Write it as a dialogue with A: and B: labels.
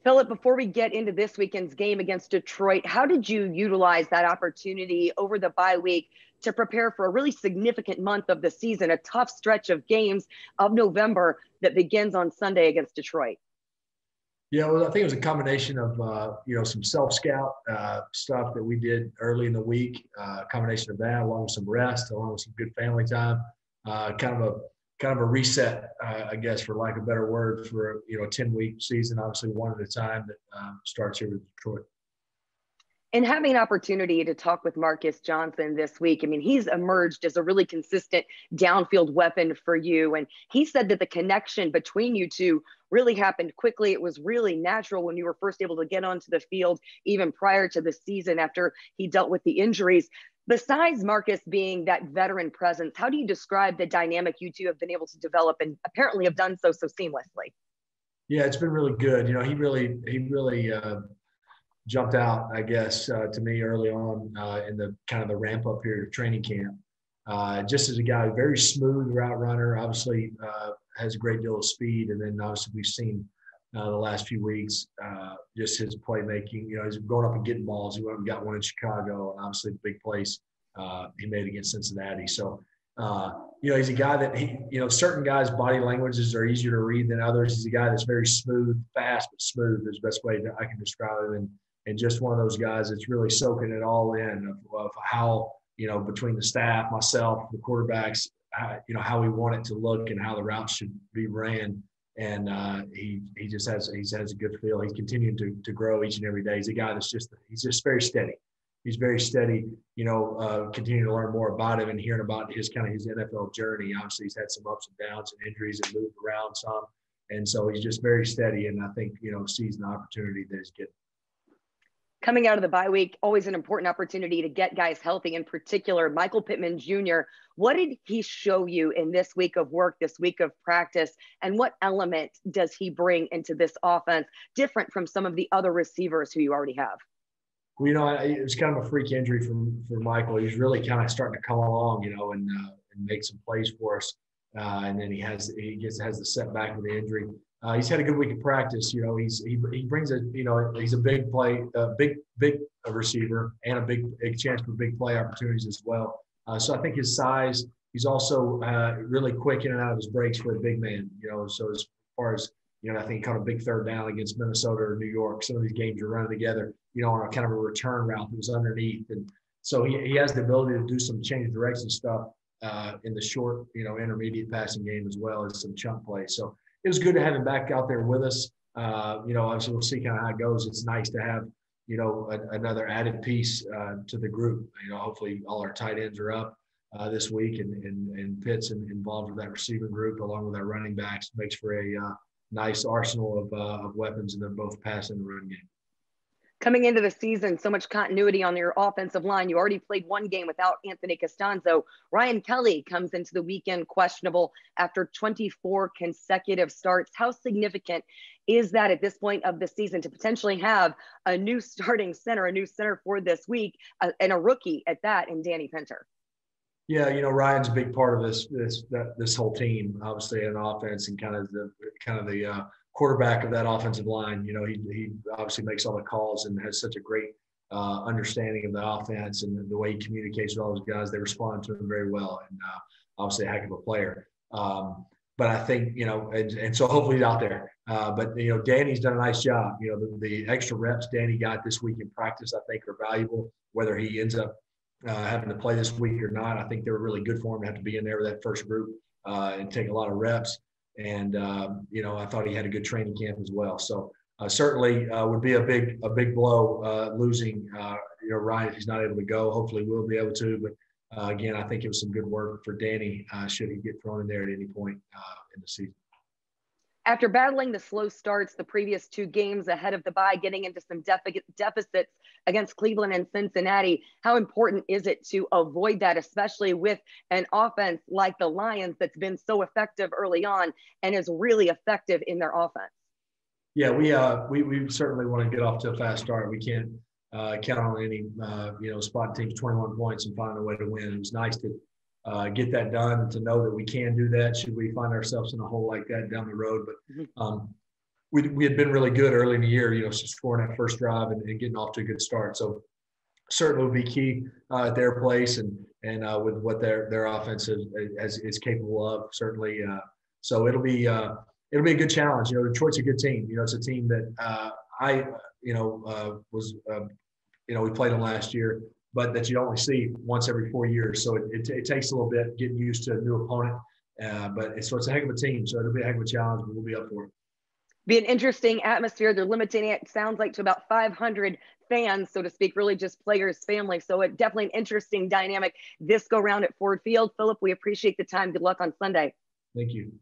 A: Philip, before we get into this weekend's game against Detroit, how did you utilize that opportunity over the bye week to prepare for a really significant month of the season, a tough stretch of games of November that begins on Sunday against Detroit?
B: Yeah, well, I think it was a combination of some self-scout stuff that we did early in the week, a combination of that along with some rest, along with some good family time, kind of a reset, I guess, for lack of a better word, for a 10-week season, obviously one at a time that starts here with Detroit.
A: And having an opportunity to talk with Marcus Johnson this week, I mean, he's emerged as a really consistent downfield weapon for you. And he said that the connection between you two really happened quickly. It was really natural when you were first able to get onto the field, even prior to the season after he dealt with the injuries. Besides Marcus being that veteran presence, how do you describe the dynamic you two have been able to develop and apparently have done so seamlessly?
B: Yeah, it's been really good. He really jumped out, I guess, to me early on in the kind of the ramp up period of training camp. Just as a guy, very smooth route runner, obviously has a great deal of speed. And then obviously we've seen the last few weeks just his playmaking. He's going up and getting balls. He went and got one in Chicago, and obviously the big plays he made against Cincinnati. So, he's a guy that certain guys' body languages are easier to read than others. He's a guy that's very smooth, fast, but smooth is the best way that I can describe him. And just one of those guys that's really soaking it all in of how, between the staff, myself, the quarterbacks, how we want it to look and how the routes should be ran. And he has a good feel. He's continuing to grow each and every day. He's a guy he's just very steady. He's very steady, continuing to learn more about him and hearing about his NFL journey. Obviously, he's had some ups and downs and injuries and moved around some. And so he's just very steady. And I think, sees an opportunity that he's getting.
A: Coming out of the bye week, always an important opportunity to get guys healthy, in particular, Michael Pittman Jr. What did he show you in this week of work, this week of practice, and what element does he bring into this offense different from some of the other receivers who you already have?
B: Well, it was kind of a freak injury for Michael. He's really kind of starting to come along, and make some plays for us. And then he has the setback with the injury. He's had a good week of practice. He brings he's a big play, big receiver, and a big chance for big play opportunities as well. So I think his size, he's also really quick in and out of his breaks for a big man. So as far as I think he caught a big third down against Minnesota or New York. Some of these games are running together, on a kind of a return route that was underneath, and so he has the ability to do some change direction stuff in the short, intermediate passing game as well as some chunk plays. So it was good to have him back out there with us. Obviously we'll see kind of how it goes. It's nice to have, another added piece to the group. Hopefully all our tight ends are up this week and Pitt's involved with that receiving group along with our running backs. Makes for a nice arsenal of weapons in both pass and the run game.
A: Coming into the season, so much continuity on your offensive line. You already played one game without Anthony Costanzo. Ryan Kelly comes into the weekend questionable after 24 consecutive starts. How significant is that at this point of the season to potentially have a new starting center, a new center for this week, and a rookie at that in Danny Pinter?
B: Yeah, Ryan's a big part of this whole team, obviously, in offense and kind of the quarterback of that offensive line. He obviously makes all the calls and has such a great understanding of the offense and the way he communicates with all those guys. They respond to him very well, and obviously a heck of a player. But I think, and so hopefully he's out there. But, Danny's done a nice job. The extra reps Danny got this week in practice, I think, are valuable, whether he ends up having to play this week or not. I think they were really good for him to have to be in there with that first group and take a lot of reps. And, I thought he had a good training camp as well. So certainly would be a big blow losing, Ryan if he's not able to go. Hopefully we'll be able to. But, again, I think it was some good work for Danny should he get thrown in there at any point in the season.
A: After battling the slow starts the previous two games ahead of the bye, getting into some deficits against Cleveland and Cincinnati, how important is it to avoid that, especially with an offense like the Lions that's been so effective early on and is really effective in their offense?
B: Yeah, we certainly want to get off to a fast start. We can't count on any spot teams 21 points and find a way to win. It was nice to get that done, to know that we can do that should we find ourselves in a hole like that down the road. But we had been really good early in the year, scoring that first drive and getting off to a good start. So certainly will be key at their place and with what their offense is capable of. Certainly, so it'll be a good challenge. Detroit's a good team. It's a team that we played them last year, but that you only see once every 4 years. So it takes a little bit getting used to a new opponent. But it's a heck of a team. So it'll be a heck of a challenge, but we'll be up for it.
A: Be an interesting atmosphere. They're limiting it, sounds like, to about 500 fans, so to speak, really just players, family. So it definitely an interesting dynamic this go round at Ford Field. Philip, we appreciate the time. Good luck on Sunday.
B: Thank you.